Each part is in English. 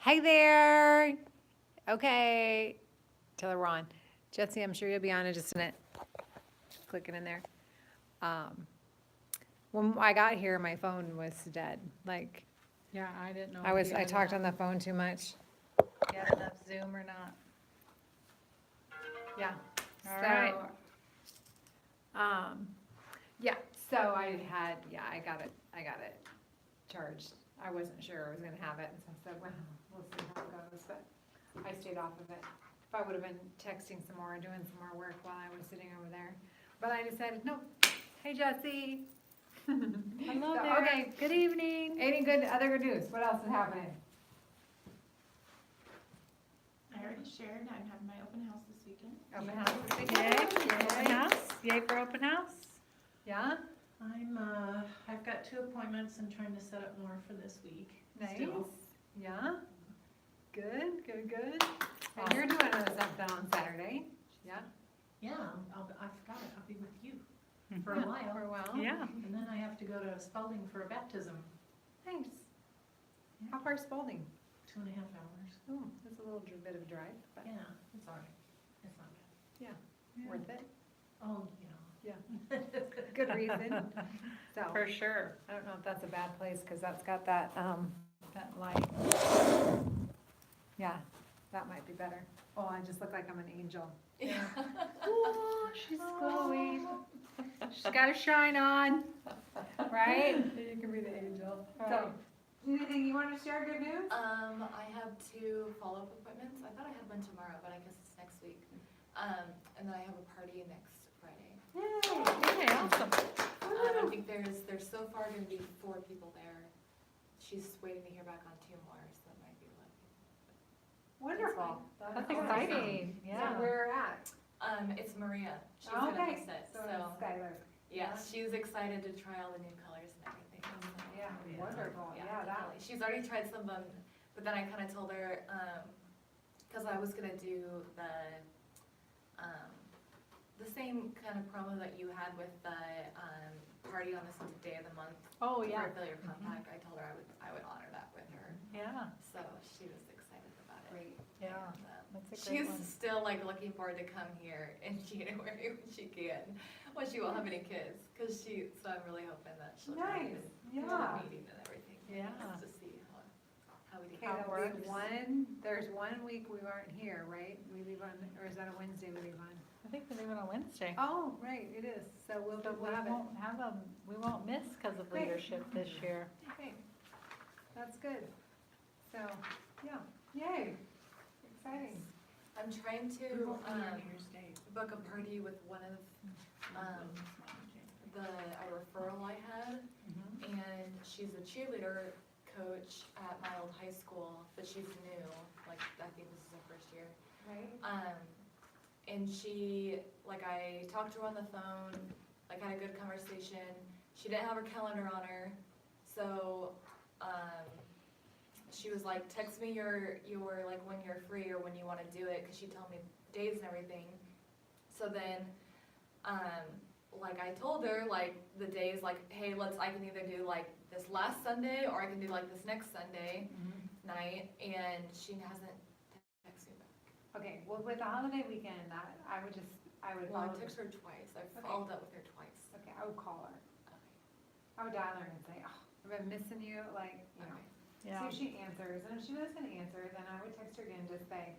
Hey there. Okay. Tell her we're on. Jesse, I'm sure you'll be on in just a minute. Clicking in there. Um, when I got here, my phone was dead. Like, Yeah, I didn't know. I talked on the phone too much. You had enough Zoom or not? Yeah. All right. Yeah, so I got it charged. I wasn't sure I was gonna have it, and so I said, well, we'll see how it goes, but I stayed off of it. If I would've been texting some more and doing some more work while I was sitting over there, but I decided, nope. Hey, Jesse. Hello So, there. okay. Good evening. Any other good news? What else is happening? I already shared, I'm having my open house this weekend. Open house this Yay, weekend? open house. Yay for open house. Yeah, I've got 2 appointments and trying to set up more for this week. nice, still. yeah. Good. And you're doing something on Saturday, yeah? Yeah, I forgot it, I'll be with you for a For while. a while? Yeah. And then I have to go to Spalding for a baptism, Nice. How far is Spalding? 2.5 hours. Oh, that's a little bit of a drive, but Yeah, it's all right, it's not bad. worth it. Oh, yeah. Good reason. So, For sure. I don't know if that's a bad place, cause that's got that light. Yeah, that might be better. Oh, I just look like I'm an angel. Yeah. Oh, she's glowing. She's got a shine on, right? You can be the angel. So, anything you wanna share, good news? I have 2 follow-up appointments. I thought I had one tomorrow, but I guess it's next week. And then I have a party next Friday. Okay, awesome. I think there's so far gonna be 4 people there. She's waiting to hear back on 2 more, so that might be lucky. Wonderful. That's awesome. exciting. So Yeah. where at? It's Maria. She's gonna Okay, host it, so so, it's Skylar. yeah, she's excited to try all the new colors and everything. Yeah, wonderful, yeah, that, definitely. She's already tried some of them, but then I kinda told her, cause I was gonna do the same kind of promo that you had with the, party on the 7th day of the month. Oh, yeah. For Failure Compact, I told her I would honor that with her, Yeah. so she was excited about it. great. Yeah. And, That's a great she's one. still like looking forward to come here in January when she can, when she won't have any kids, so I'm really hoping that she'll come Nice, to the yeah. meeting and everything. Yeah. Just to see how we do. Okay, How it there'll be works. there's 1 week we weren't here, right? We leave on, or is that a Wednesday we leave on? I think we're leaving on Wednesday. Oh, right, it is, so we'll So we have it. won't have we won't miss because of Great. leadership this year. Okay, that's good. So, yeah, yay, exciting. I'm trying We to, won't be here New Year's Day. book a party with one of, a referral I had, and she's a cheerleader coach at my old high school, but she's new, like, I think this is her first year. Right? And she, like, I talked to her on the phone, like, had a good conversation. She didn't have her calendar on her, so, she was like, text me your, like, when you're free or when you wanna do it, cause she told me days and everything. So then, like, I told her, like, the days, like, hey, I can either do, like, this last Sunday, or I can do, like, this next Sunday night, and she hasn't texted me back. Okay, well, with the holiday weekend, I would Well, I follow, texted her twice, I've Okay. followed up with her twice. okay, I would call her. Okay. I would dial her and say, oh, I've been missing you, like, you know. Yeah. See if she answers, and if she doesn't answer, then I would text her again, just say,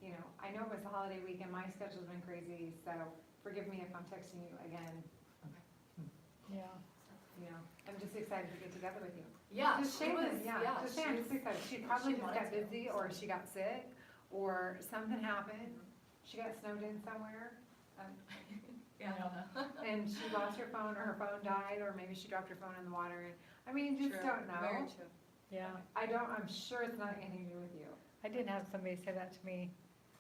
you know, I know it was the holiday weekend, my schedule's been crazy, so forgive me if I'm texting you again, Yeah. you know, I'm just excited to get together with you. Yeah, Just she say was, that, yeah, just say she I'm was, just excited, she probably just wanted got to. busy, or she got sick, or something happened, she got snowed in somewhere, yeah, I don't know. and she lost her phone, or her phone died, or maybe she dropped her phone in the water, and, I mean, you just True, don't know. Very true. Yeah. I'm sure it's not anything to do with you. I did have somebody say that to me.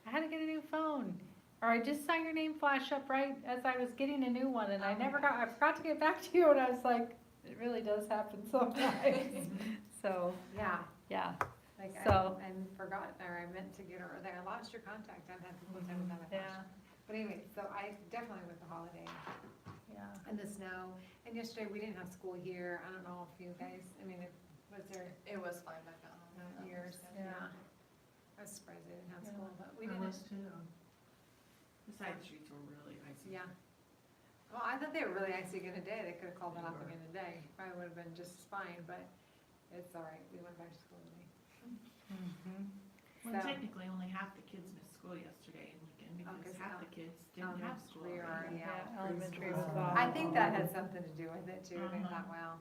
I had to get a new phone. Or I just saw your name flash up right as I was getting a new one and I forgot to get back to you and I was like, it really does happen sometimes. So, Yeah. yeah, Like, So- and forgot, or I meant to get her, or I lost your contact, I've had people tell me that. yeah, But anyway, so I definitely with the holiday yeah. and the snow, and yesterday we didn't have school here, I don't know if you guys, I mean, was there It was fine back at home. not That yours? was good. Yeah. those too. The side streets were really icy. Yeah. Well, I thought they were really icy again today. They could've called it off again today. Probably would've been just fine, but it's all right. We went back to school today. Mhm. Well, So- technically, only half the kids missed school yesterday and weekend because 'cause half the kids didn't have school. We are, already. yeah. Elementary was off. I think that had something to do with it too. They Uh-huh. thought, well,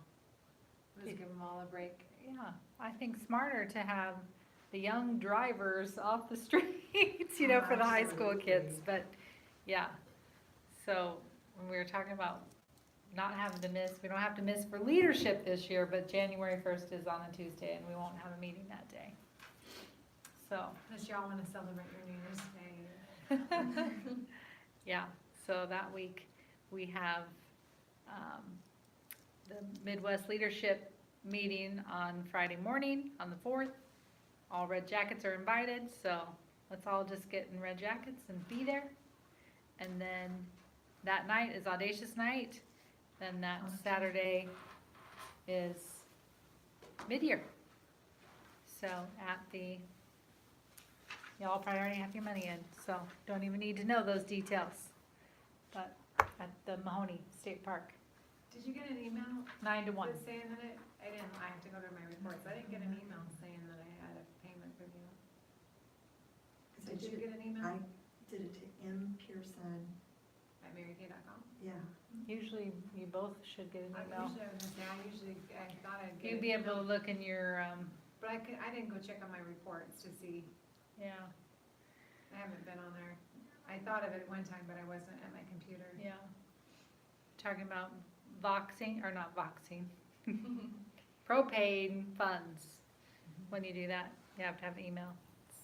let's give them all a break. Yeah, I think smarter to have the young drivers off the streets, you know, for the high school kids, but, yeah. So, when we were talking about not having to miss, we don't have to miss for leadership this year, but January 1st is on a Tuesday and we won't have a meeting that day. So, Unless y'all wanna celebrate your New Year's Day. yeah, so that week we have, the Midwest Leadership meeting on Friday morning on the 4th. All red jackets are invited, so let's all just get in red jackets and be there. And then that night is Audacious Night, then that Saturday is mid-year. So at the, y'all probably already have your money in, so don't even need to know those details. But at the Mahoney State Park, Did you get an email 9 to 1. saying that I have to go to my reports. I didn't get an email saying that I had a payment from you. I Did you did get an email? I did it to M. Pearson, At marykay.com? yeah. Usually you both should get an email. I thought I'd get You'd an be able to email, look in your, but I didn't go check on my reports to see. yeah, I haven't been on there. I thought of it one time, but I wasn't at my computer. yeah. Talking about voxing, or not voxing, propane funds. When you do that, you have to have an email. It's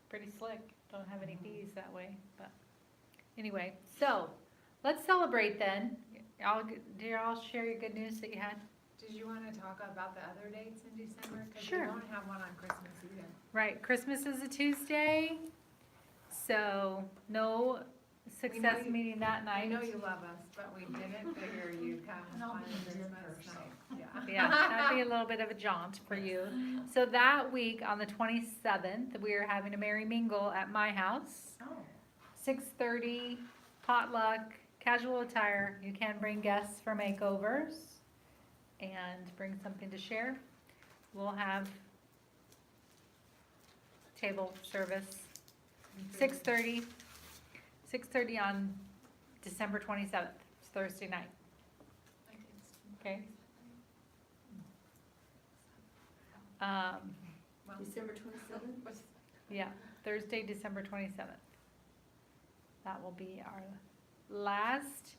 pretty slick, don't have any fees that way, but anyway, so let's celebrate then. Do you all share your good news that you had? Did you wanna talk about the other dates in December? Cause we Sure. won't have one on Christmas either. Right, Christmas is a Tuesday, so no success you- meeting that I night. know you love us, but we didn't figure you'd come And I'll on be in Christmas Denver, so. night. Yeah. Yeah, that'd be a little bit of a jaunt for you. So that week, on the 27th, we are having a merry mingle at my house. Oh. 6:30, potluck, casual attire. You can bring guests for makeovers and bring something to share. We'll have table service, 6:30 on December 27th, it's Thursday night, okay? Well, December 27th? Yeah, Thursday, December 27th. That will be our last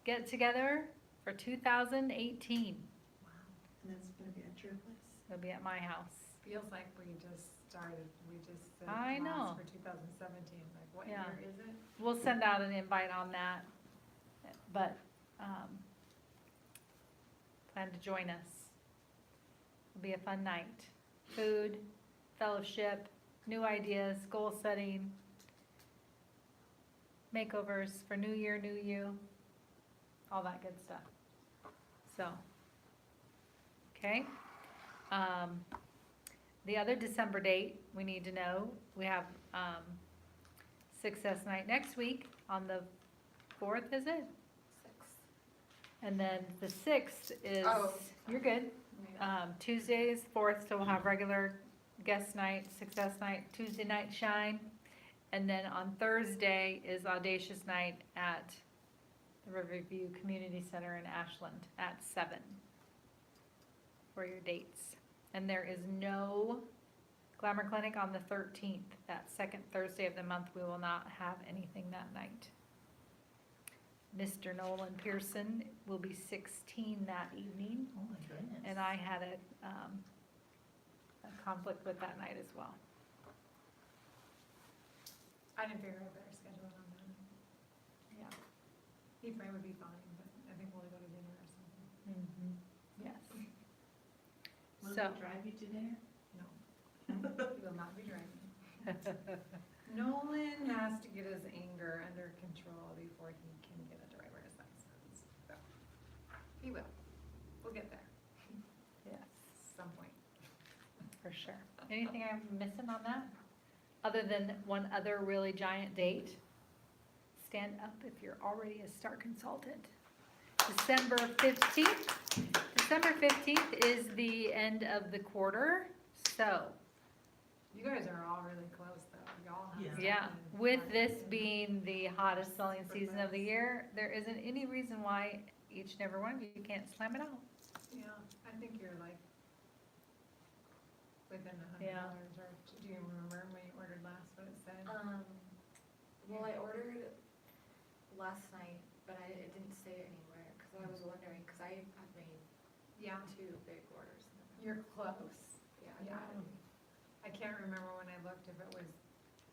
get-together for 2018. wow. And that's gonna be at your place? It'll be at my house. Feels like we just started, we just said I know. last for 2017, like what Yeah. year is it? We'll send out an invite on that, but, plan to join us. It'll be a fun night. Food, fellowship, new ideas, goal setting, makeovers for new year, new you, all that good stuff. So, okay. The other December date we need to know, we have, Success Night next week on the 4th, is it? And then the 6th is, Oh. you're good. Tuesday is 4th, so we'll have regular guest night, success night, Tuesday night shine. And then on Thursday is Audacious Night at the Riverview Community Center in Ashland at 7 for your dates. And there is no Glamour Clinic on the 13th, that second Thursday of the month. We will not have anything that night. Mr. Nolan Pearson will be 16 that evening. Oh my goodness. And I had a conflict with that night as well. I didn't figure out better schedule on that. Yeah. He probably would be fine, but I think we'll go to dinner or something. Yes. Will So, it drive you to dinner? He will not be driving. Nolan has to get his anger under control before he can get a driver's license. So, he will. We'll get there, yes, some point. for sure. Anything I'm missing on that? other than one other really giant date, stand up if you're already a STAR consultant. December 15th. December 15th is the end of the quarter, so, You guys are all really close though, y'all have. Yeah. stuff yeah. in With mind. this being the hottest selling season of the year, there isn't any reason why each and every one of you can't slam it out. Yeah, I think you're like within Yeah. $100, or do you remember when you ordered last what it said? Well, I ordered last night, but it didn't say it anywhere, cause I was wondering, cause I've made Yeah, 2 big orders. you're close. Yeah, Yeah. I got it. I can't remember when I looked if it was,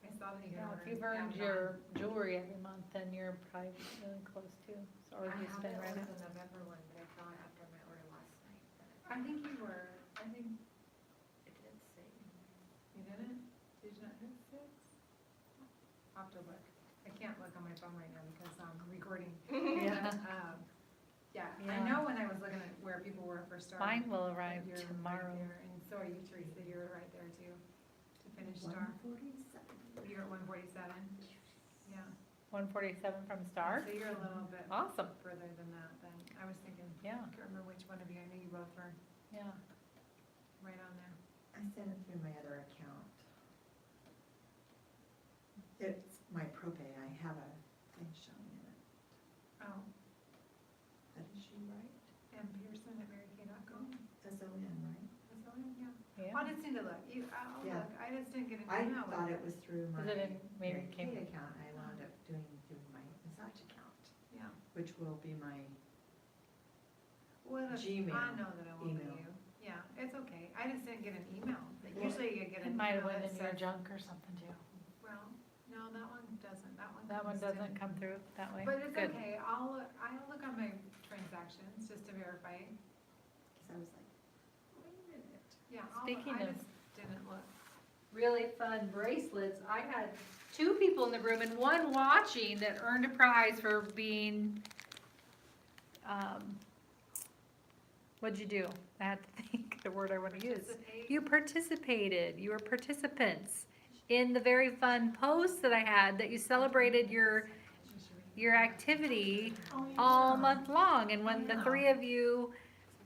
I saw that you Yeah, had if ordered. you've earned Amazon. your jewelry every month, then you're probably really close too, or I you have spend it right with now. the November one, but I thought after my order last night, I think you were, I think it did say. you didn't, did you not hit 6? I'll have to look. I can't look on my phone right now because I'm recording. Yeah. Yeah, Yeah. I know when I was looking at where people were for Star. Mine will that arrive you're right tomorrow. there, And so are you, Teresa, you're right there too, to finish Star. 147. You're at 147? Yeah. 147 from Star? So you're a little bit Awesome, further than that then. I was thinking, yeah, I can't remember which one of you, I knew you both were yeah. right on there. I sent it through my other account. It's my propay, I have a thing showing in it. Oh, That is you, right? M. Pearson at marykay.com. S-O-N, right? That's all, yeah. Yeah. I'll just need to look. I'll Yeah. look. I just didn't get an I email with thought it was through my Is it in Mary Mary Kay? Kay account, I wound up doing through my massage account, Yeah. which will be my, Well, Gmail I know that it will be email. you. Yeah, it's okay. I just didn't get an email. Like, Well, usually you get It an might have email went that in your says, junk or something too. well, no, that one doesn't. That one comes doesn't in. come through that way. But it's Good. okay. I'll look on my transactions just to verify. because I was like, wait a minute. Yeah, Speaking I of- just didn't look. Really fun bracelets. I had 2 people in the room and 1 watching that earned a prize for being, what'd you do? I had to think the word I want to use. Participate. You participated, you were participants in the very fun post that I had, that you celebrated your activity all month long, and when the 3 of you,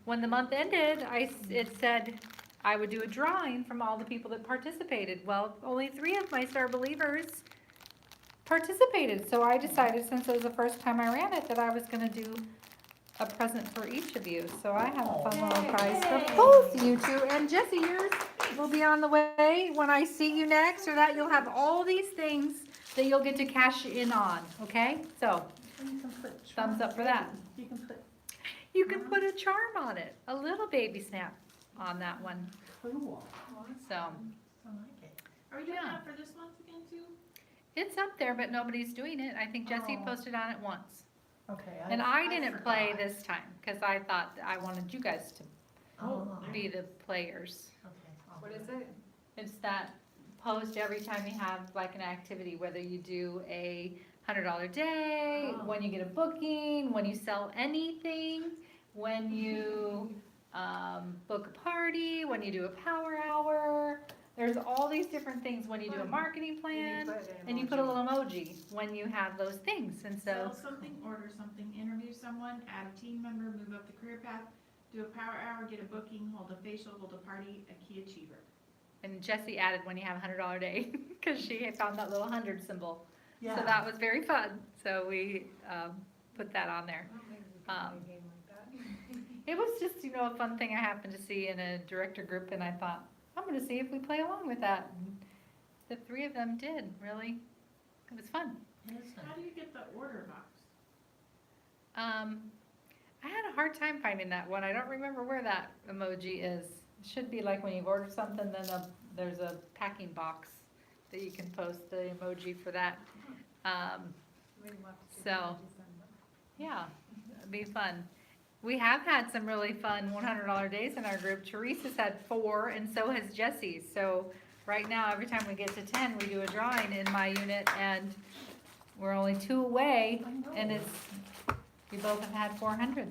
when the month ended, it said I would do a drawing from all the people that participated. Well, only 3 of my Star Believers participated, so I decided, since it was the first time I ran it, that I was gonna do a present for each of you. So I have a fun little prize for both you 2, and Jesse, yours will be on the way when I see you next, or that you'll have all these things that you'll get to cash in on, okay? So, You can put thumbs up for that. You can put, You can put a charm on it, a little baby snap on that one, cool. so. I like it. Are we doing Yeah. that for this month again too? It's up there, but nobody's doing it. I think Jesse Oh. posted on it once. Okay. And I didn't forgot. play this time, cause I thought I wanted you guys to Oh, be the players. okay. I'll What do is it. it? It's that post every time you have like an activity, whether you do a $100 day, Oh. when you get a booking, when you sell anything, when you, book a party, when you do a power hour. There's all these different things when you do a Fun. marketing plan, put an and you put a emoji. little emoji when you have those things, and so. Sell something, order something, interview someone, add a team member, move up the career path, do a power hour, get a booking, hold a facial, hold a party, a key achiever. And Jessie added when you have a $100 day, because she had found that little 100 symbol. Yeah. So that was very fun, so we, put that on there. I don't think we can Um, play a game like that. It was just, a fun thing I happened to see in a director group, and I thought, I'm gonna see if we play along with that. And the 3 of them did, really. It was fun. How do you get the order box? I had a hard time finding that one. I don't remember where that emoji is. It should be like when you order something, then there's a packing box that you can post the emoji for that. We'd love to see So- emojis done, but- Yeah, it'd be fun. We have had some really fun $100 days in our group. Teresa's had 4, and so has Jessie. So right now, every time we get to 10, we do a drawing in my unit, and we're only 2 away, and we both have had 400,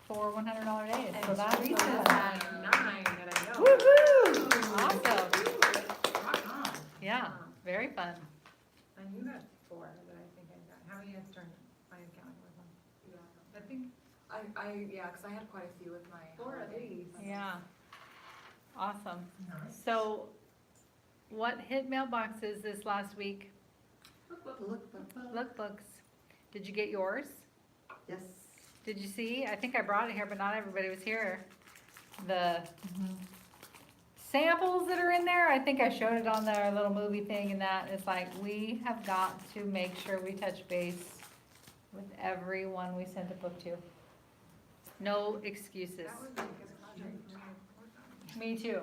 4 $100 days. So And that's Teresa's fun. had 9 that I know. Woo-hoo! Awesome, Rock on. yeah. Very fun. And you got 4 that I think I got. How many extra my account with them? Yeah. I think Yeah, cause I had quite a few with my 4 of holiday these. ones. Yeah. Awesome. Nice. So what hit mailboxes this last week? Lookbooks. Did you get yours? Yes. Did you see? I think I brought it here, but not everybody was here. The samples that are in there, I think I showed it on our little movie thing, and that it's like, we have got to make sure we touch base with everyone we send a book to. No excuses. That would be a good project for me to work on. Me too.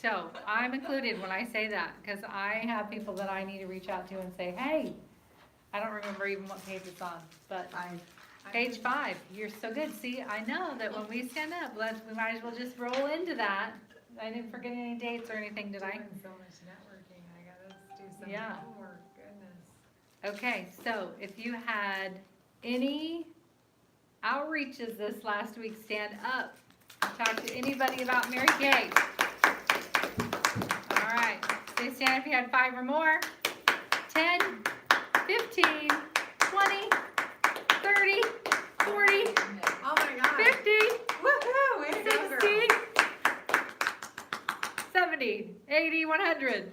So I'm included when I say that, because I have people that I need to reach out to and say, hey, I don't remember even what page it's on, but page 5, you're so good. See, I know that when we stand up, we might as well just roll into that. I didn't forget any dates or anything, did I? Doing so much networking, I gotta do some Yeah. homework, goodness. Okay, so if you had any outreaches this last week, stand up. Talk to anybody about Mary Kay. All right, stay stand if you had 5 or more. 10, 15, 20, 30, 40, Oh my God. 50, Woohoo, way to go, girl. 60, 70, 80, 100.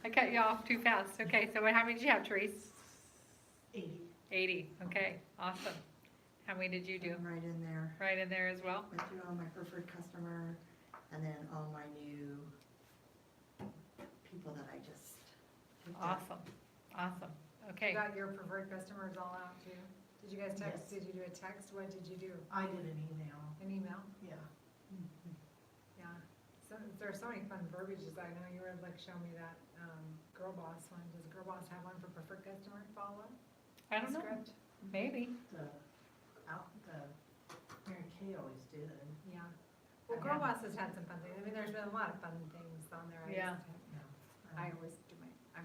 I cut you off too fast. Okay, so how many did you have, Therese? 80. 80, okay, awesome. How many did you do? I'm right in there. Right in there as well? Went through all my preferred customer and then all my new people that I just picked up. Awesome, You okay. got your preferred customers all out too? Did you guys text? Yes. Did you do a text? What did you do? I did an email, An email? yeah. Yeah. So, there are so many fun verbiages. I know you were like showing me that, Girl Boss one. Does Girl Boss have one for preferred customer follow-up? I don't know, Script? maybe. The Mary Kay always did. Yeah. Well, Girl Boss has had some fun things. I mean, there's been a lot of fun things on there. Yeah. I always do I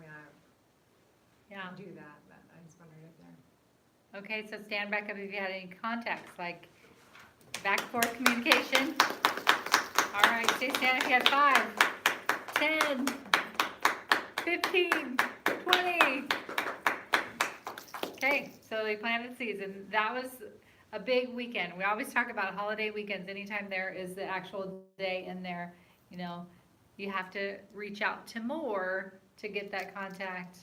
Yeah, do that, but I just wondered if they're. okay, so stand back up if you had any contacts, like back and forth communication. All right, stay stand if you had 5, 10, 15, 20. Okay, so they planted seeds, and that was a big weekend. We always talk about holiday weekends. Anytime there is the actual day in there, you know, you have to reach out to more to get that contact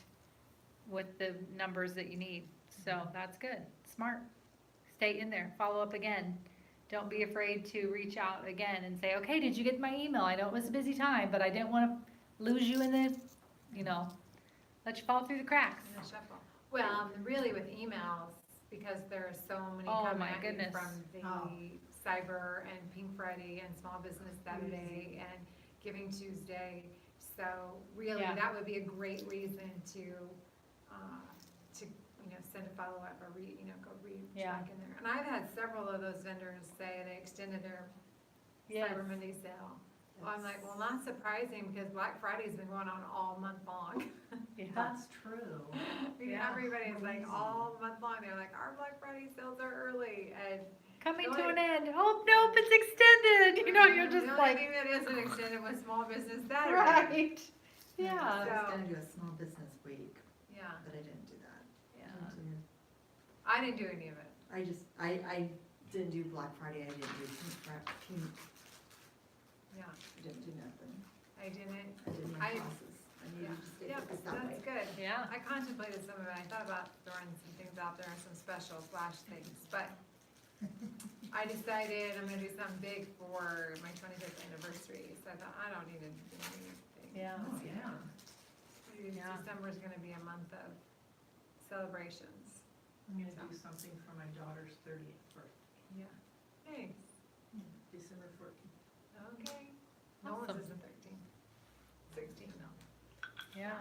with the numbers that you need. So that's good, smart. Stay in there, follow up again. Don't be afraid to reach out again and say, okay, did you get my email? I know it was a busy time, but I didn't want to lose you in the, you know, let you fall through the cracks. In the shuffle. Well, really with emails, because there are so many Oh, coming my at you goodness. from the Oh. Cyber and Pink Friday and Small Business Saturday and Giving Tuesday. So really, Yeah. that would be a great reason to, send a follow-up or go read Yeah. back in there. And I've had several of those vendors say they extended their Yes. Cyber Monday sale. Well, I'm like, well, not surprising because Black Friday's been going on all month long. Yeah. That's true. I mean, Yeah. everybody's like Crazy. all month long, they're like, our Black Friday sales are early, and. Coming the to only- an end. Oh, nope, it's extended. You know, you're just The only like, thing that isn't extended was Small Business Saturday. right. I Yeah. was So- gonna do a small business week, Yeah, but I didn't do that. Yeah. I didn't do any of it. I didn't do Black Friday, I didn't do Pink, Yeah, I didn't do nothing. I didn't. I did my I- classes. I needed to stay Yeah, focused that way. that's good. Yeah. I contemplated some of it, I thought about throwing some things out there, some special flash things, but I decided I'm gonna do something big for my 25th anniversary, so I thought, I don't need to do anything. Yeah. Oh, yeah. Yeah. December's gonna be a month of celebrations. I'm gonna do something for my daughter's 30th birthday, Yeah. Thanks. December 14th. Okay. Nolan's Awesome. isn't 13. 16 now. Yeah.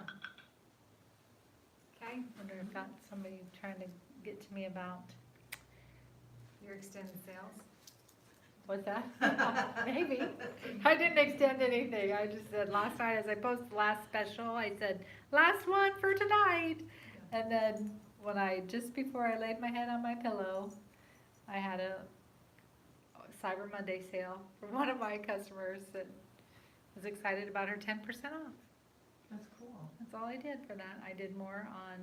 Okay, Wonder if that's somebody trying to get to me about, your extended sales. what's that? Maybe. I didn't extend anything. I just said last night, as I posted the last special, I said, last one for tonight. And then just before I laid my head on my pillow, I had a Cyber Monday sale for one of my customers that was excited about her 10% off. That's cool. That's all I did for that. I did more on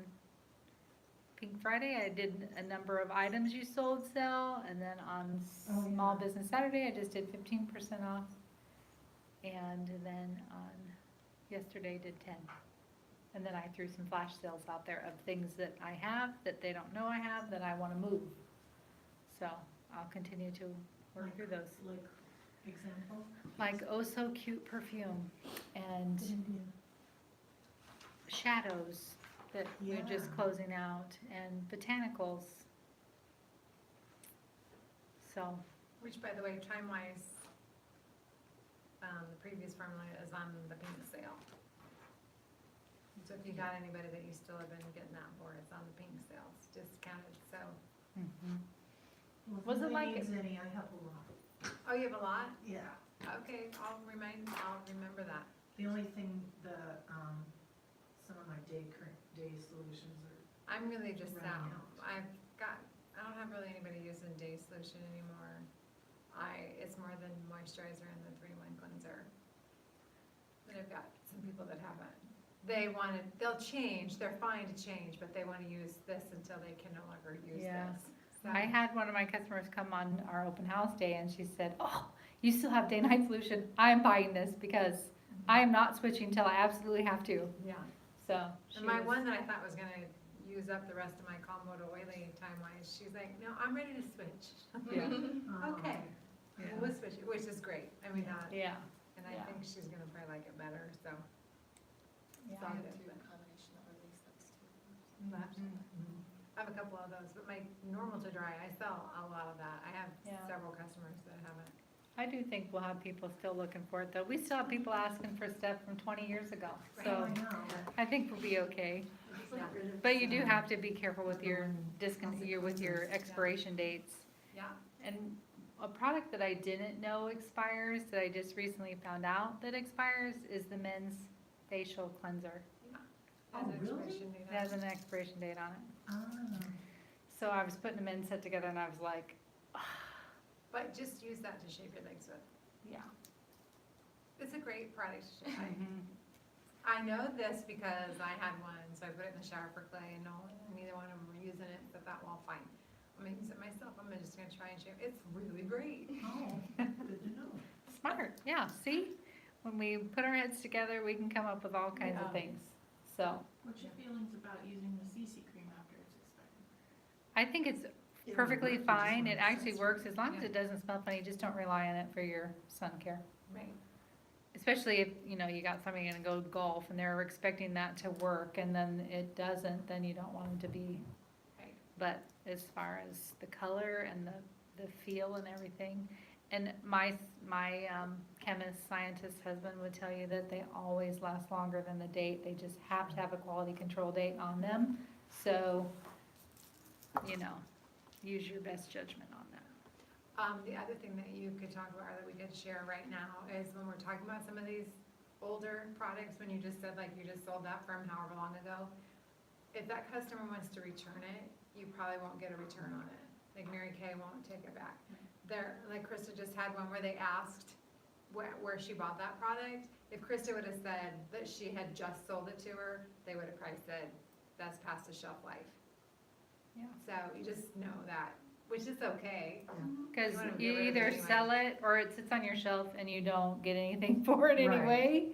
Pink Friday. I did a number of items you sold sell, and then on Oh, Small yeah. Business Saturday, I just did 15% off. And then on yesterday, did 10. And then I threw some flash sales out there of things that I have, that they don't know I have, that I wanna move. So I'll continue to work through those. Like, example? Like Oh So Cute perfume and shadows that we're just Yeah. closing out, and botanicals. So, Which, by the way, time-wise, the previous formula is on the pink sale. So if you got anybody that you still have been getting that for, it's on the pink sales, discounted, so. Well, if Was it like- anybody needs any, I have a lot. Oh, you have a lot? Yeah. Okay, I'll remember that. The only thing, some of my day solutions are, I'm really just Running out. out. I don't have really anybody using Day Solution anymore. It's more than moisturizer and the 3-in-1 cleanser. But I've got some people that haven't. They'll change, they're fine to change, but they wanna use this until they can no longer use Yeah. this. So- I had one of my customers come on our open house day and she said, "Oh, you still have day-night solution. I'm buying this because I am not switching till I absolutely have to." Yeah. So. she And my was- one that I thought was gonna use up the rest of my combo to oily time-wise, she's like, no, I'm ready to switch. Yeah. Okay, Yeah. well, we'll switch, it, which is great. I mean, Yeah, and I Yeah. think she's gonna probably like it better, so. yeah. So I I have did, two but- combination of release those too. I have a couple of those, but my normal to dry, I sell a lot of that. I have Yeah. several customers that haven't. I do think we'll have people still looking for it though. We still have people asking for stuff from 20 years ago. I So know. I think we'll be okay. Yeah. But you do have to be careful with your with your expiration dates. Yeah, And a product that I didn't know expires, that I just recently found out that expires, is the men's facial cleanser. has Oh, an really? expiration date It on has it. an expiration date on it. Ah, So I was putting a men's set together and I was like, But just use that to shape your legs with. yeah. It's a great product. Mhm. I know this because I had one, so I put it in the shower for Clay and Nolan, and neither one of them were using it, so I thought, well, fine. I'm gonna use it myself, I'm just gonna try and shape, it's really great. oh, good to know. Smart, yeah, see? When we put our heads together, we can come up with all kinds Yeah. of things. So, What's your feelings about using the CC cream after it's expired? I think it's It perfectly works, it just fine, it makes actually sense. works, as long as Yeah. it doesn't smell funny, just don't rely on it for your sun care. Right. Especially if, you know, you got somebody gonna go golf and they're expecting that to work and then it doesn't, then you don't want it to be. Right. But as far as the color and the feel and everything, and my chemist, scientist husband would tell you that they always last longer than the date, they just have to have a quality control date on them. So, you know, use your best judgment on that. The other thing that you could talk about, or that we could share right now, is when we're talking about some of these older products, when you just said like you just sold that from however long ago, if that customer wants to return it, you probably won't get a return on it. Like Mary Kay won't take it back. There, like Krista just had one where they asked where she bought that product. If Krista would have said that she had just sold it to her, they would have probably said, that's past the shelf life. Yeah. So you just know that, which is okay. Cause You wanna get you rid of it either anyway. sell it or it sits on your shelf and you don't get anything for it Right. anyway.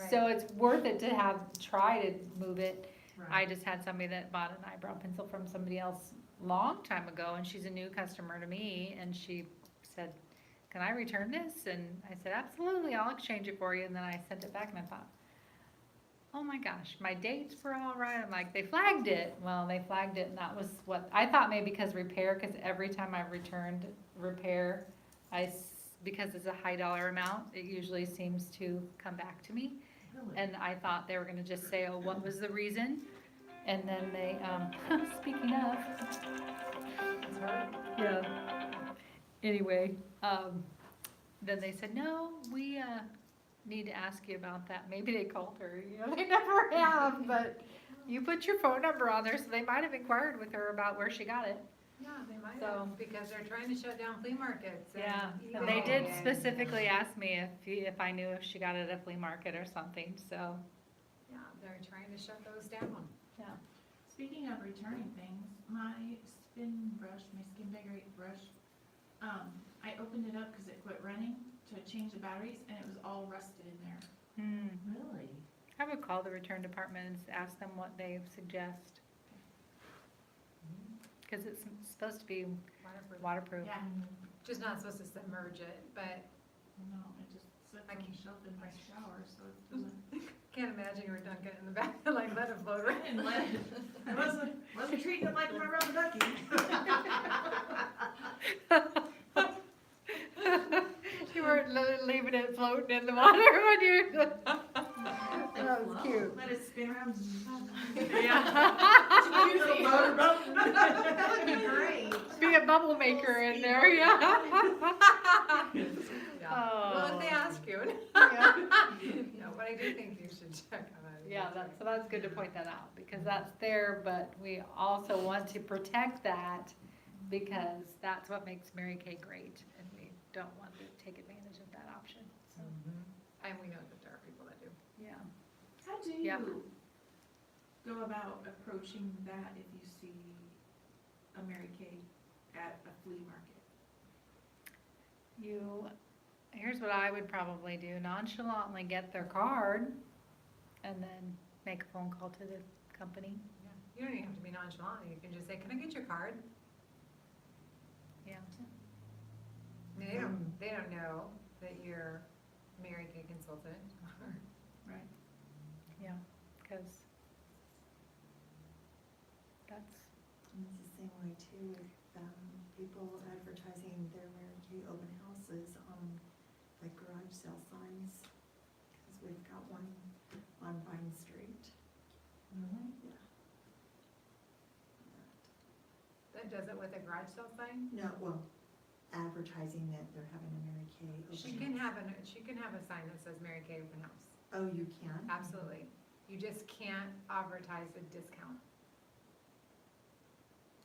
So Right. it's worth it to try to move it. I Right. just had somebody that bought an eyebrow pencil from somebody else long time ago and she's a new customer to me and she said, "Can I return this?" And I said, "Absolutely, I'll exchange it for you." And then I sent it back and I thought, oh my gosh, my dates were all right. I'm like, they flagged it. Well, they flagged it and that was what, I thought maybe because repair, cause every time I returned repair, because it's a high dollar amount, it usually seems to come back to me. Really? And I thought they were gonna just say, oh, what was the reason? And then they, speaking of, That's right. yeah. Anyway, then they said, no, we, need to ask you about that. Maybe they called her, you know, they never have, but you put your phone number on there, so they might have inquired with her about where she got it. Yeah, they might So- have, because they're trying to shut down flea markets. and Yeah, eBay they did and- specifically ask me if I knew if she got it at a flea market or something, so, Yeah, they're trying to shut those down. Speaking of returning things, my spin brush, my Skin Decorate brush, I opened it up because it quit running to change the batteries and it was all rusted in there. Really? I would call the return department and ask them what they suggest. Cause it's supposed to be Waterproof. waterproof. Yeah, Just not supposed to submerge it, but no, it just sits I on the can't- shelf in my shower, so it doesn't. can't imagine you were dunking it in the back, like let it float I right. didn't let it, I wasn't treating it like my rubber ducky. You weren't leaving it floating in the water when you. That was cute. Let it spin around. Little motor boat. That would be great. Be a bubble maker in there, yeah. Yeah. Well, if they ask you. Yeah. No, but I do think you should check on it. Yeah, so that's good to point that out, because that's there, but we also want to protect that, because that's what makes Mary Kay great, and we don't want to take advantage of that option, so, And we know that there are people that do. yeah. How do Yeah. you go about approaching that if you see a Mary Kay at a flea market? Here's what I would probably do, nonchalantly get their card, and then make a phone call to the company, Yeah. You don't even have to be nonchalant, you can just say, can I get your card? yeah. I mean, they don't know that you're a Mary Kay consultant. Yeah, because that's, And it's the same way too with, people advertising their Mary Kay open houses on like garage sale signs. Cause we've got one on Vine Street. Really? Yeah. That does it with a garage sale sign? No, well, advertising that they're having a Mary Kay open house. She can have a sign that says Mary Kay open house. Oh, you can? Absolutely. You just can't advertise a discount.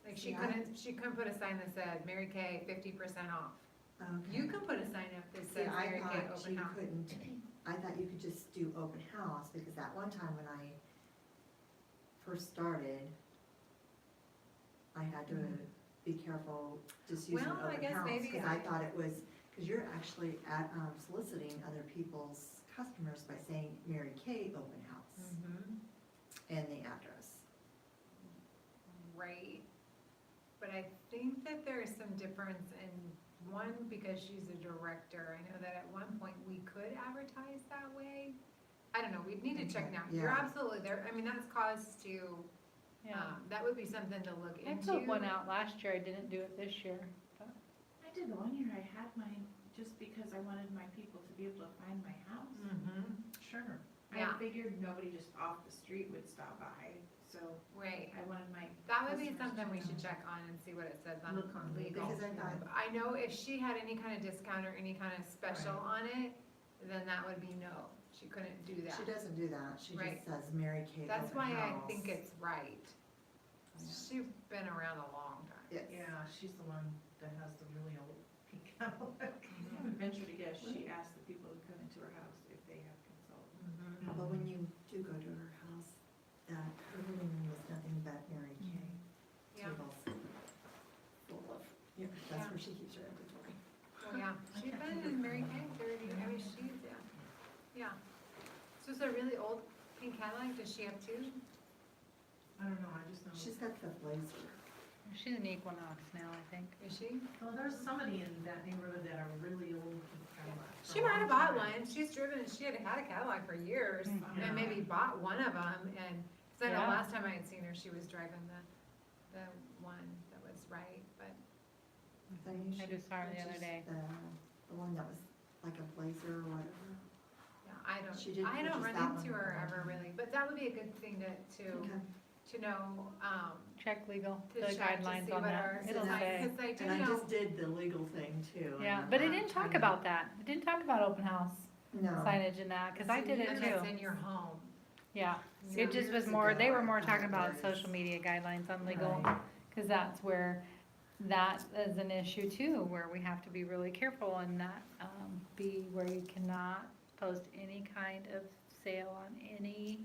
Like See, I- she couldn't put a sign that said Mary Kay 50% off. Okay. You can put a sign up that See, says I Mary Kay thought open you house. couldn't, I thought you could just do open house, because that one time when I first started, I had to be careful just using Well, I open guess house, maybe cause I thought it was, cause you're actually at, soliciting other people's customers by saying Mary Kay open house Mhm. and the address. Right. But I think that there is some difference in, one, because she's a director, I know that at one point we could advertise that way. I don't know, we'd need to check Okay, now. You're yeah. absolutely there, I mean, that's cause to, yeah. that would be something to look I into. put one out last year, I didn't do it this year, but, I did one year, I had mine just because I wanted my people to be able to find my house. Mhm. Sure. Yeah. I figured nobody just off the street would stop by, so Right. I wanted my. That would be customers to something we know. should check on and see what it says on Look on legal. Because I thought, I know if she had any kind of discount or any kind of special on it, then that would be no, she couldn't do that. she doesn't do that, she Right. just says Mary Kay open house. That's why I think it's right. Yeah. She's been around a long time. Yes. Yeah, she's the one that has the really old pink Cadillac. I would venture to guess she asked the people who come into her house if they have consultants. Mhm. But when you do go to her house, that her living room is nothing but Mary Kay Yeah, tables full of, yeah, that's Yeah. where she keeps her inventory. oh yeah, she's been in Mary Kay 30, I mean, she's, yeah. So it's a really old pink Cadillac, does she have two? I don't know, I just know. She's got the blazer. she's an Equinox now, I think. Is she? Well, there's somebody in that neighborhood that are really old pink Cadillacs. She might have bought one, she's driven, she had had a Cadillac for years, Mhm. and maybe bought one of them, and, cause I know Yeah. last time I had seen her, she was driving the one that was right, but, I think I she just saw her the other purchased day. The one that was like a blazer or whatever. yeah, She did I don't purchase run that one into her one ever time. really, but that would be a good thing Okay. to know, Check legal, to the check to guidelines see on what that, our, it'll say. cause I do And I know, just did the legal thing too. Yeah, and but it I'm didn't talk trying to- about that, it didn't talk about open house No. signage and that, cause I did it and it's too, in your home. yeah. Yeah. It just was Years more, they ago, were I more thought talking about there was- social media guidelines on legal, Right. cause that's where, that is an issue too, where we have to be really careful and not, be where you cannot post any kind of sale on any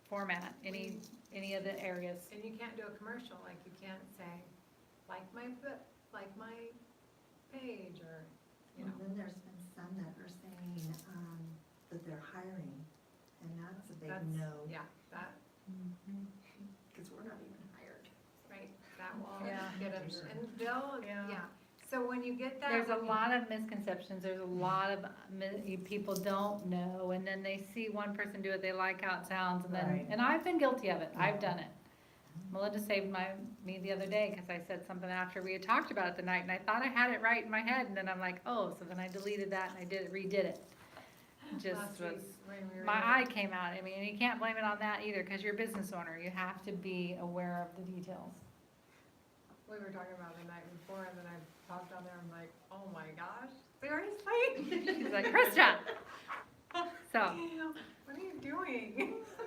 format, any of the areas. And you can't do a commercial, like you can't say, like my page, or, you And know. then there's been some that are saying, that they're hiring, and that's a big That's- no, Yeah, that, because we're not even hired. right, that will Yeah. get them, and they'll, Yeah. yeah. So when you get that. There's a when you- lot of misconceptions, there's a lot of, people don't know, and then they see one person do it, they like how it sounds, and then, Right. and I've been guilty of it, I've done it. Melinda saved me the other day, cause I said something after we had talked about it the night, and I thought I had it right in my head, and then I'm like, oh, so then I deleted that and I redid it. Just last was, week when we were my in- eye came out, I mean, you can't blame it on that either, cause you're a business owner, you have to be aware of the details. We were talking about it the night before, and then I popped on there, I'm like, oh my gosh, seriously? She's like, Krista! So, What are you doing?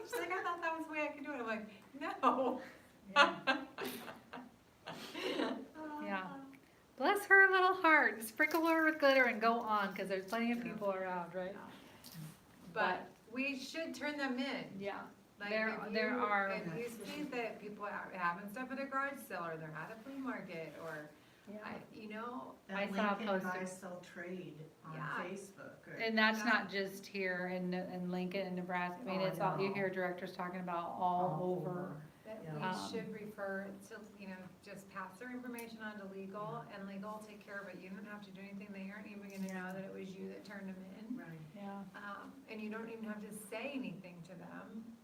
She's like, I thought that was the way I could do it, I'm like, no. Yeah. Bless her little heart, sprinkle her with glitter and go on, cause there's plenty of people around, right? But we should turn them in. Yeah, Like, There- if there you- are- If you see that people are having stuff at a garage sale, or they're at a flea market, or, yeah. you know, I That saw a Lincoln post- Buy Sell Trade on Yeah. Facebook, or. And that's not just here in Lincoln and Nebraska, I mean, Oh, I it's all, you know. hear directors talking about all over. that Yeah. we should refer to, you know, just pass their information on to legal, and legal will take care of it. You don't have to do anything, they aren't even gonna know that it was you that turned them in. Right. Yeah, And you don't even have to say anything to them,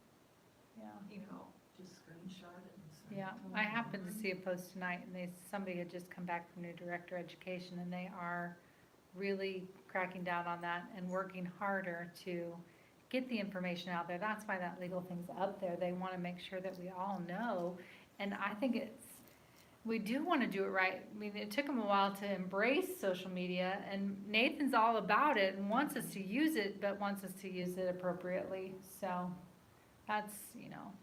yeah. you know. Just screenshot it and send it. Yeah, to I them. happened to see a post tonight, and somebody had just come back from new director education, and they are really cracking down on that and working harder to get the information out there. That's why that legal thing's up there. They wanna make sure that we all know, and I think we do wanna do it right. I mean, it took them a while to embrace social media, and Nathan's all about it and wants us to use it, but wants us to use it appropriately, so that's,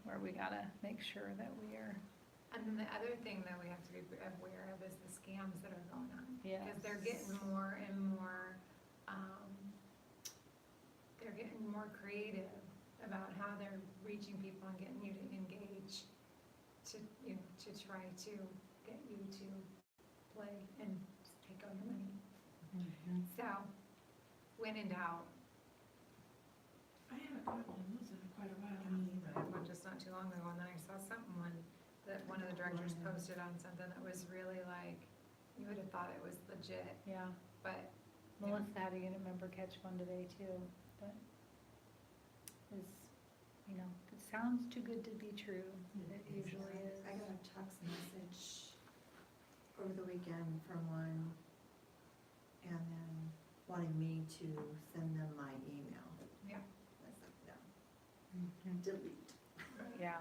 where we gotta make sure that we are, And then the other thing that we have to be aware of is the scams that are going on. yeah. Because they're getting more and more, they're getting more creative about how they're reaching people and getting you to engage, to, to try to get you to play and take all your money. So, when in doubt, I haven't gotten those in quite a while. Me either. I had one just not too long ago, and then I saw that one of the directors posted on something that was really like, you would have thought it was legit, Yeah, but Melissa had a unit member catch one today too, but it's, it sounds too good to be true, it usually is. I got a text message over the weekend from one, and then wanting me to send them my email. Yeah. I was like, no, delete. Yeah,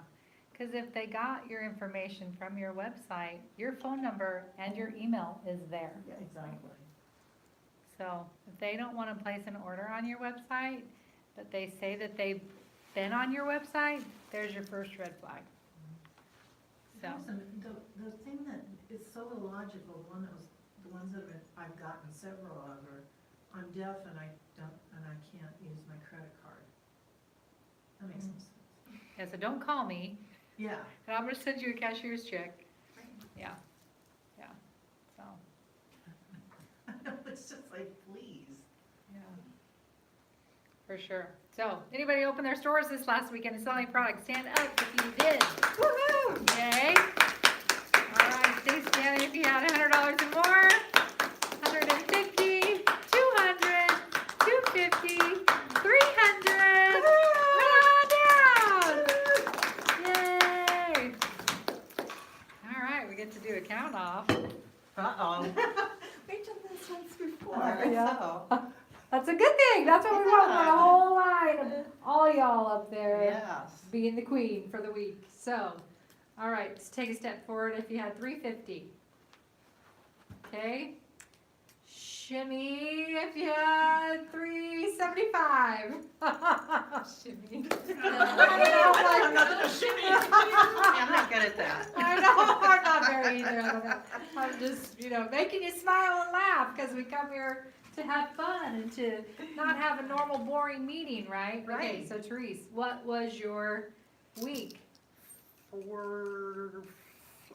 cause if they got your information from your website, your phone number and your email is there. Yeah, exactly. So if they don't wanna place an order on your website, but they say that they've been on your website, there's your first red flag. So, Listen, the thing that is so illogical, the ones that I've gotten several of are, I'm deaf and I can't use my credit card. That makes no sense. yeah, so don't call me, Yeah. and I'm gonna send you a cashier's check. Yeah, so, It's just like, please. yeah. For sure. So, anybody open their stores this last weekend and sell any products? Stand up if you did. Woohoo! Yay! All right, stay standing if you had $100 or more. 150, 200, 250, 300. Run on down! Yay! All right, we get to do a count off. Uh-oh. We've done this once before, Yeah. so. That's a good thing. That's what we want. We want a whole line of all y'all up there. Yes. Being the queen for the week. So, all right, let's take a step forward if you had 350. Okay. Shimmy if you had 375. shimmy. I'm not gonna shimmy. I'm not good at that. I know, I'm not very either. I don't know. I'm just, making you smile and laugh because we come here to have fun and to not have a normal boring meeting, right? Okay, Right. so Therese, what was your week.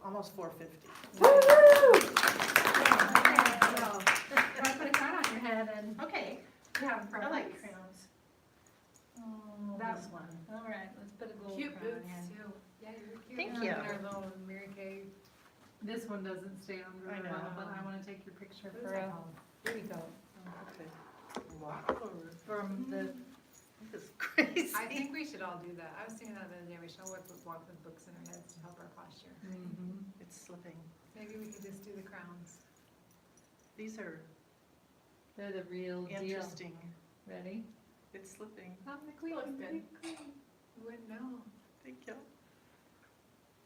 Almost 450. Woo! Put a crown on your head and Okay, have I like crowns. Oh, This one. all right, let's put a gold Cute crown on boots your head. too. Yeah, you're cute. Thank And you. our little Mary Kay. This one doesn't stay on I very well, know. but I wanna take your picture What is for that a, called? here we go, Okay. Walk over. from the, This is crazy. I think we should all do that. I was thinking that the other day, we should all walk with books in our heads to help our posture. It's slipping. Maybe we could just do the crowns. These are they're the real deal. interesting. Ready? It's slipping. I'm the queen, Looks I'm the good. queen. You wouldn't know. Thank you.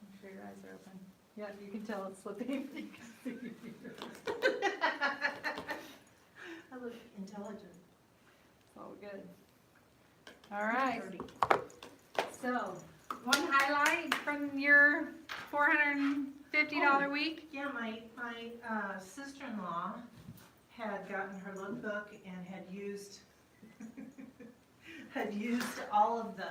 Make sure your eyes are open. Yeah, you can tell it's slipping. I look intelligent. It's all good. All right, so, one highlight from your $450 week? Yeah, my sister-in-law had gotten her lookbook and had used, all of the,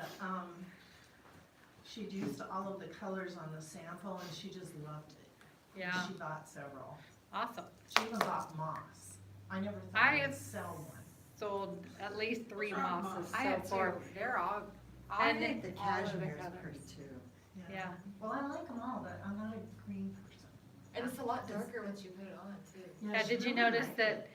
she'd used all of the colors on the sample and she just loved it. And She bought several. Awesome. She even bought moss. I never I thought I'd have sell one. Sold at least 3 What's wrong, mosses I so have far. two. They're all, I And think The all of the cashmere is colors. pretty too. Yeah. Well, I like them all, but I'm not a green person. And it's a lot darker once you put it on too. Yeah, did you she really notice liked that it.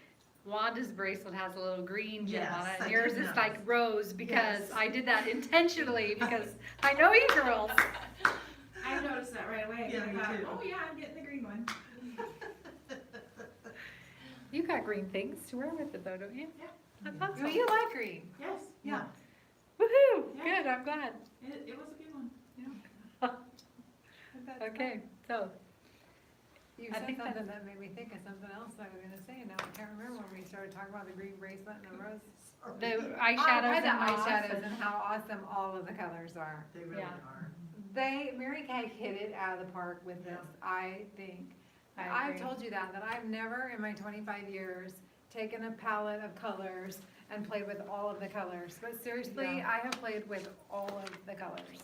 Wanda's bracelet has a little green gem on Yes, it? I And yours did is notice. like rose because Yes. I did that intentionally because I know you girls. I noticed that right away. Yeah, I me thought, too. oh yeah, I'm getting the green one. You got green things to wear with it though, don't you? Yeah. That's Oh, awesome. you like green. Yes, Yeah. Woohoo, Yeah. good, I'm glad. it was a good one. Okay, so, You I said think something that made me think of something else I was gonna say, and now I can't remember when we started talking about the green bracelet and the rose. the Oh, eyeshadows the and moss eyeshadows and- and how awesome all of the colors are. They really Yeah. are. Mary Kay hit it out of the park with this, I think. I I've agree. told you that I've never in my 25 years taken a palette of colors and played with all of the colors. But seriously, Yeah. I have played with all of the colors.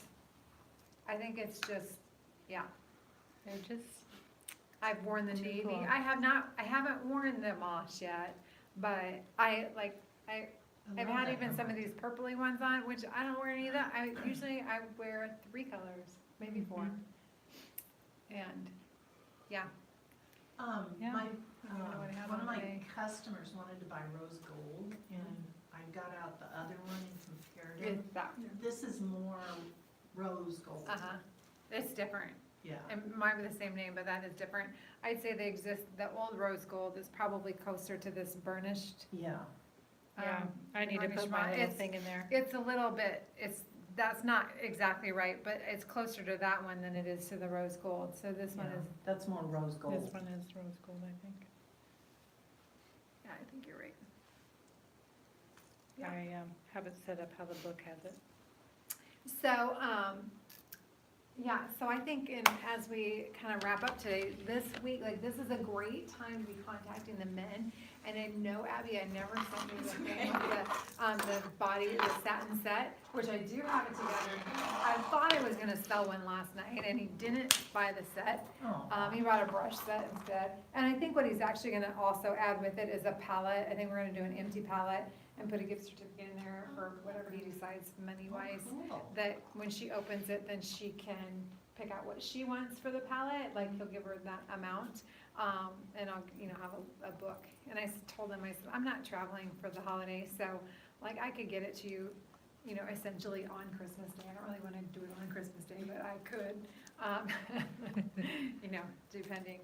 I think it's just, yeah. They're just, I've worn the Too navy. cool. I haven't worn the moss yet, but I've had even some of these purpley ones on, which I don't wear any of that. I wear 3 colors, maybe 4. And, yeah. Yeah. My, I don't know what I have one of on my today. customers wanted to buy rose gold and I got out the other one and compared them. It's that, This is more rose gold. uh-huh. It's different. Yeah. It might be the same name, but that is different. I'd say the old rose gold is probably closer to this burnished. Yeah. yeah, I need to varnish put my moss. little It's- thing in there. It's a little bit, that's not exactly right, but it's closer to that one than it is to the rose gold. So this one Yeah. is, That's more rose gold. This one is rose gold, I think. yeah, I think you're right. I have it set up how the book has it. So, yeah, so I think as we kind of wrap up today, this week, like, this is a great time to be contacting the men. And I know, Abby, I never sent you the thing with the body, the satin set, which I do have it together. I thought I was gonna sell one last night, and he didn't buy the set. Oh. He brought a brush set instead. And I think what he's actually gonna also add with it is a palette. I think we're gonna do an empty palette and put a gift certificate in there for whatever he decides money-wise. Cool. That when she opens it, then she can pick out what she wants for the palette, like he'll give her that amount. And I'll, have a book. And I told him, I said, I'm not traveling for the holiday, so like I could get it to you, essentially on Christmas Day. I don't really wanna do it on Christmas Day, but I could, depending.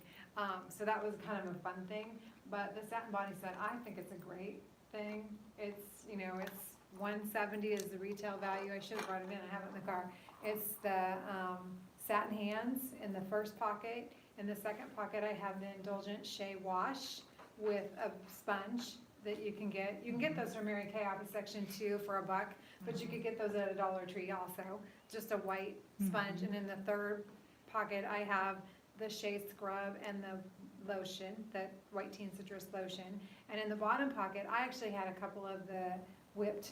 So that was kind of a fun thing, but the satin body set, I think it's a great thing. It's, it's $170 is the retail value. I should've brought it in, I have it in the car. It's the, satin hands in the first pocket. In the second pocket, I have the Indulgent Shea Wash with a sponge that you can get. You can get those from Mary Kay off of section 2 for $1, but you could get those at a Dollar Tree also, just a white sponge. And in the third pocket, I have the Shea Scrub and the lotion, the White Teen Citrus lotion. And in the bottom pocket, I actually had a couple of the whipped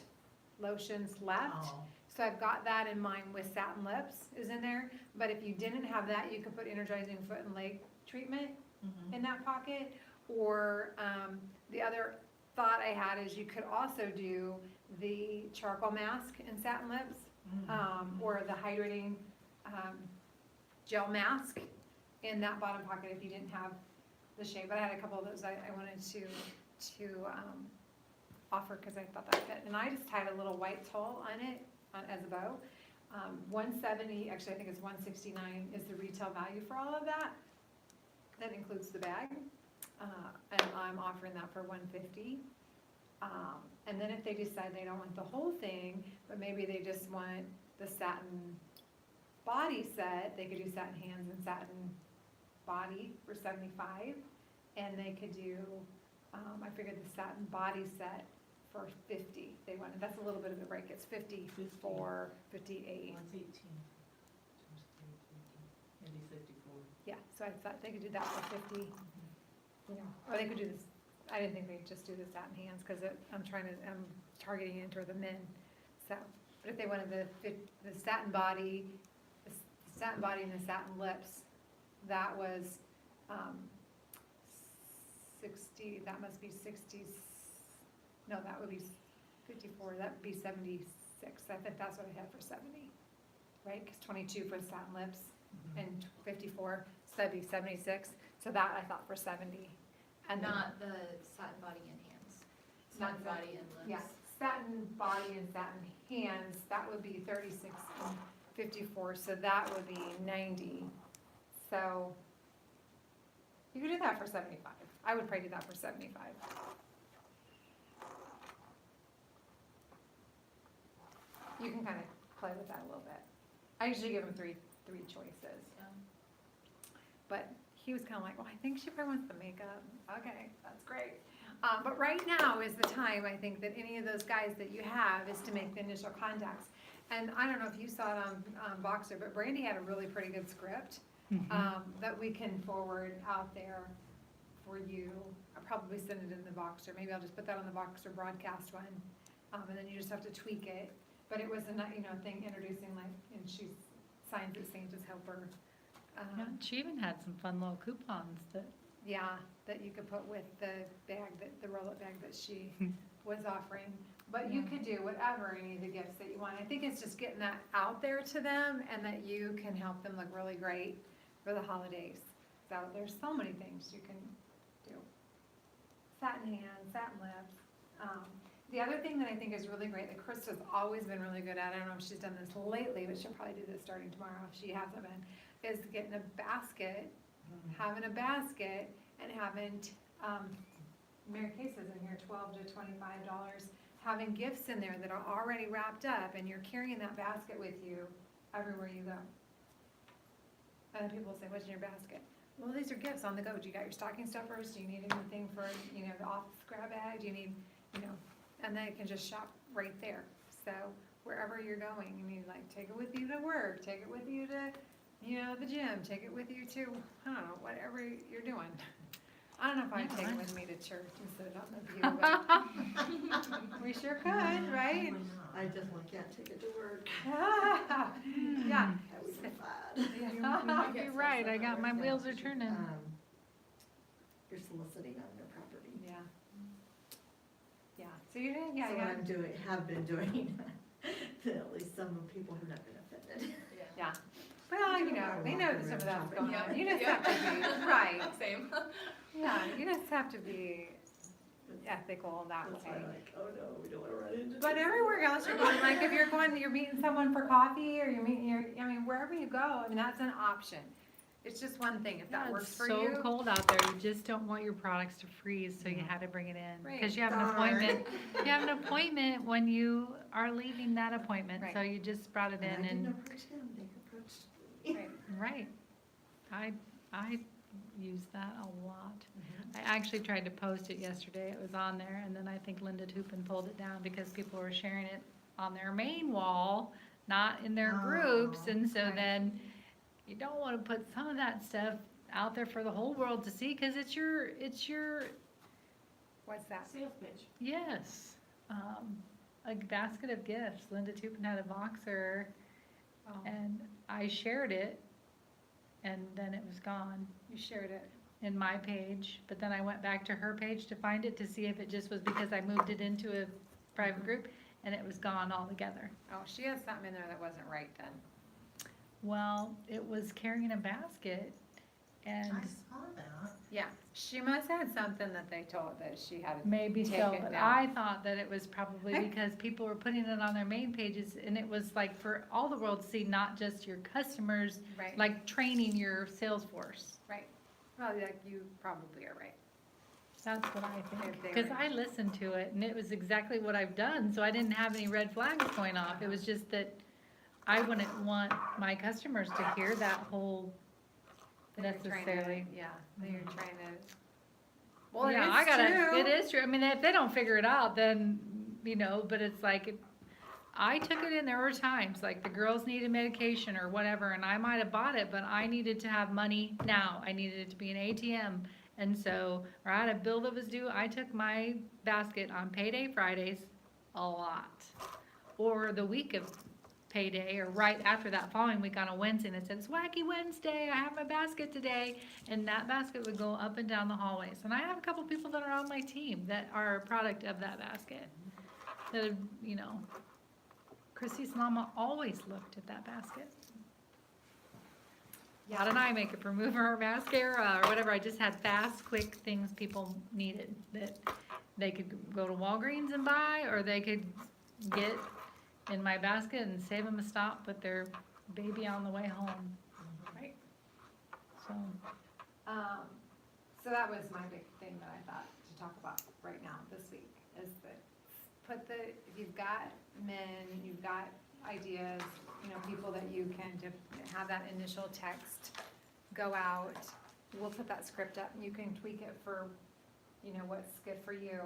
lotions left. Oh. So I've got that in mind with satin lips is in there, but if you didn't have that, you could put energizing foot and leg treatment Mhm. in that pocket. Or, the other thought I had is you could also do the charcoal mask in satin lips, or the hydrating, gel mask in that bottom pocket if you didn't have the shade. But I had a couple of those I wanted to offer because I thought that fit. And I just tied a little white tulle on it as a bow. 170, actually I think it's 169 is the retail value for all of that. That includes the bag. And I'm offering that for 150. And then if they decide they don't want the whole thing, but maybe they just want the satin body set, they could do satin hands and satin body for 75. And they could do, I figured the satin body set for 50. They wanted, that's a little bit of a break. It's 54, 58. One's 18. Maybe 54. Yeah, so I thought they could do that for 50. You know, or they could do this, I didn't think they'd just do the satin hands, because I'm targeting it toward the men, so. But if they wanted the satin body, the satin body and the satin lips, that was, 60, that must be 60, no, that would be 54, that would be 76, I think that's what I had for 70, right? Because 22 for the satin lips, and 54, so that'd be 76, so that I thought for 70. And then, Not the satin body and hands. Not Satin the- body and lips. yeah, satin body and satin hands, that would be 36 and 54, so that would be 90. So, you could do that for 75. I would probably do that for 75. You can kind of play with that a little bit. I usually give them three choices. Yeah. But he was kind of like, well, I think she probably wants the makeup. Okay, that's great. But right now is the time, I think, that any of those guys that you have is to make the initial contacts. And I don't know if you saw it on Boxer, but Brandy had a really pretty good script that we can forward out there for you. I'll probably send it in the Boxer. Maybe I'll just put that on the Boxer broadcast one. And then you just have to tweak it. But it was a thing introducing, like, and she signs it Santa's helper. Yeah, she even had some fun little coupons that, Yeah, that you could put with the bag, the roll-up bag that she was offering. But you could do whatever, any of the gifts that you want. I think it's just getting that out there to them and that you can help them look really great for the holidays. So there's so many things you can do. Satin hands, satin lips. The other thing that I think is really great that Krista's always been really good at, I don't know if she's done this lately, but she'll probably do this starting tomorrow if she hasn't been, is getting a basket, having a basket and having, Mary Kay says in here, $12 to $25, having gifts in there that are already wrapped up and you're carrying that basket with you everywhere you go. And then people will say, what's in your basket? Well, these are gifts on the go. Do you got your stocking stuffers? Do you need anything for, the office grab bag? Do you need, and then you can just shop right there. So wherever you're going, take it with you to work, take it with you to, the gym, take it with you to, I don't know, whatever you're doing. I don't know if I'd take it with me to church instead of on the pew, but we sure could, right? I definitely can't take it to work. Yeah. That would be bad. Yeah. you're right, I got, my wheels are turning. You're soliciting on their property. Yeah. Yeah, so you didn't, yeah, So yeah. I'm doing, have been doing, to at least some people who have been offended. Yeah. Well, they know that some of that's going Yeah. on. You just Yeah. have to be, right. Same. Yeah, you just have to be ethical that That's why way. I'm like, oh no, we don't wanna run into. But this. everywhere else you're going, like if you're meeting someone for coffee or wherever you go, that's an option. It's just one thing, if that Yeah, works it's for so you. cold out there, you just don't want your products to freeze, so you had to bring it in. Right. Because you have an Darn. appointment, you have an appointment when you are leaving that appointment, so Right. you just brought it And I in didn't and, approach him, they approached me. Right. right. I use that a lot. I actually tried to post it yesterday, it was on there, and then I think Linda Tupin pulled it down because people were sharing it on their main wall, not in their groups, Oh, and so right. then you don't wanna put some of that stuff out there for the whole world to see, cause it's your, What's that? Sales pitch. yes. a basket of gifts. Linda Tupin had a boxer, Oh, and I shared it, and then it was gone you shared it. in my page. But then I went back to her page to find it to see if it just was because I moved it into a private group, and it was gone altogether. Oh, she has something in there that wasn't right then. Well, it was carrying a basket, and I saw that. Yeah, she must have had something that they told that she had to maybe take so, it but down. I thought that it was probably Heck. because people were putting it on their main pages, and it was like for all the world to see, not just your customers, Right, like training your sales force. right. Well, like, you probably are right. That's what I think, If they because were- I listened to it, and it was exactly what I've done, so I didn't have any red flags going off. It was just that I wouldn't want my customers to hear that whole That you're trying to- necessarily. Yeah, that you're trying to. Well, Yeah, it I is gotta, true. it is true. I mean, if they don't figure it out, then, you know, but it's like, I took it in, there were times, like the girls needed medication or whatever, and I might have bought it, but I needed to have money now. I needed it to be an ATM. And so, or I had a bill that was due, I took my basket on payday Fridays a lot. Or the week of payday, or right after that following week on a Wednesday, and it said, it's Wacky Wednesday, I have my basket today. And that basket would go up and down the hallways. And I have a couple people that are on my team that are a product of that basket. That have, you know, Chrissy's mama always looked at that basket. How did I make it remover or mascara or whatever? I just had fast, quick things people needed that they could go to Walgreens and buy, or they could get in my basket and save them a stop with their baby on the way home. Right. So, So that was my big thing that I thought to talk about right now, this week, is that if you've got men, you've got ideas, you know, people that you can have that initial text go out, we'll put that script up, and you can tweak it for, you know, what's good for you,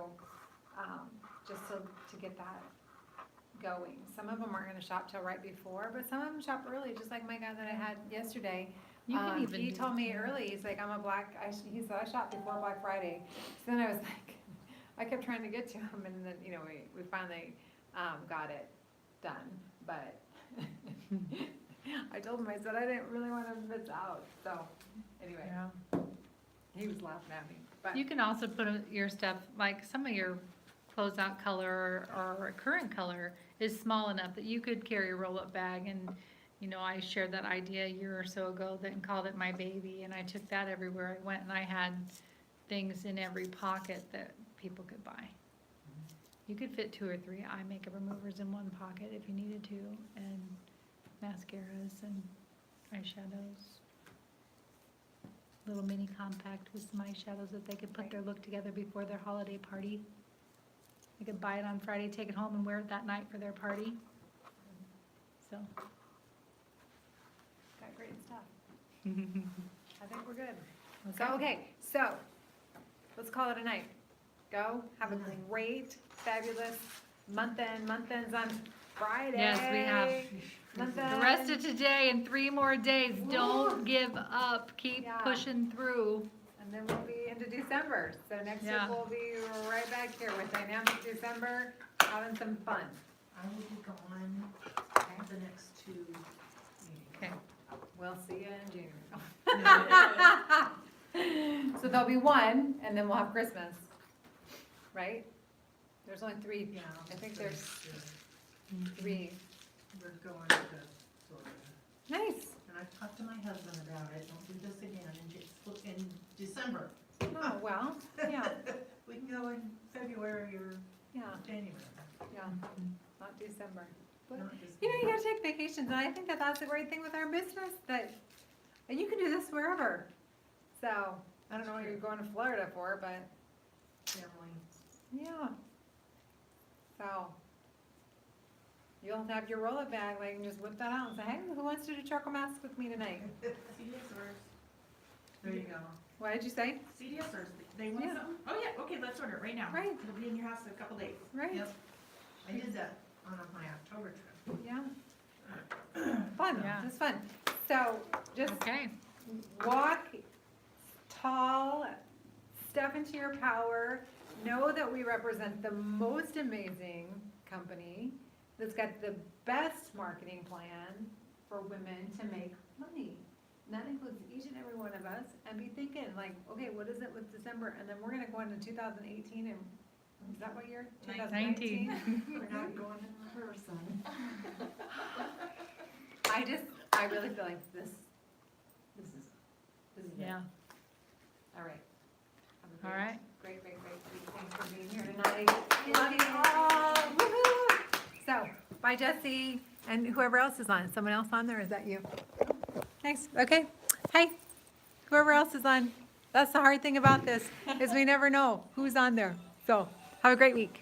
just to get that going. Some of them aren't gonna shop till right before, but some of them shop early, just like my guy that I had yesterday. you can even. He do- told me early, he's like, he said, I shop before Black Friday. So then I was like, I kept trying to get to him, and then, you know, we finally, got it done, but I told him, I said, I didn't really wanna miss out, so, anyway, Yeah. he was laughing at me, but. You can also put your stuff, like some of your closeout color or current color is small enough that you could carry a roll-up bag. And, you know, I shared that idea a year or so ago and called it my baby, and I took that everywhere I went, and I had things in every pocket that people could buy. You could fit 2 or 3 eye makeup removers in one pocket if you needed to, and mascaras and eyeshadows. Little mini compact with some eyeshadows that they could put their look together before their holiday party. They could buy it on Friday, take it home and wear it that night for their party. So. Got great stuff. I think we're good. So, Okay. okay, so, let's call it a night. Go, have a great, fabulous month ends on Friday. Yes, we have Month the rest of end, today and 3 more days. Don't give up. Keep Yeah. pushing through. and then we'll be into December. So next week Yeah. we'll be right back here with Dynamic December, having some fun. I will be gone Okay, the next 2 meetings. Okay. we'll see you in June. No, So there'll be one, and then we'll have Christmas, right? There's only 3, yeah, I think there's uh, 3. we're going to Florida. Nice. And I've talked to my husband about it, don't do this again in December. Oh, well, yeah, We can go in February or yeah, January, yeah, not December. But, not December. you know, you gotta take vacations, and I think that that's a great thing with our business, that, and you can do this wherever. So, I don't know what you're going to Florida for, but, Family. yeah. So, you'll have your roll-up bag, like, and just whip that out and say, hey, who wants to do charcoal mask with me tonight? CDSers. There you go. What did you say? CDSers, they want Yeah. something? Oh, yeah, okay, let's order it right now. Right. It'll be in your house in a couple days. Right, Yep. I did that on my October trip. yeah. Fun, Yeah. it's fun. So, just Okay. walk tall, step into your power, know that we represent the most amazing company that's got the best marketing plan for women to make money. And that includes each and every one of us, and be thinking like, okay, what is it with December? And then we're gonna go into 2018, and is that what year? 19. We're not going in person. I really feel like this is it. Yeah, All right. Have a all great- right. Great week. Thanks for being here tonight. Love you all. Woo-hoo. So, bye Jesse, and whoever else is on. Someone else on there, or is that you? Thanks, okay. Hey, whoever else is on. That's the hard thing about this, is we never know who's on there. So, have a great week.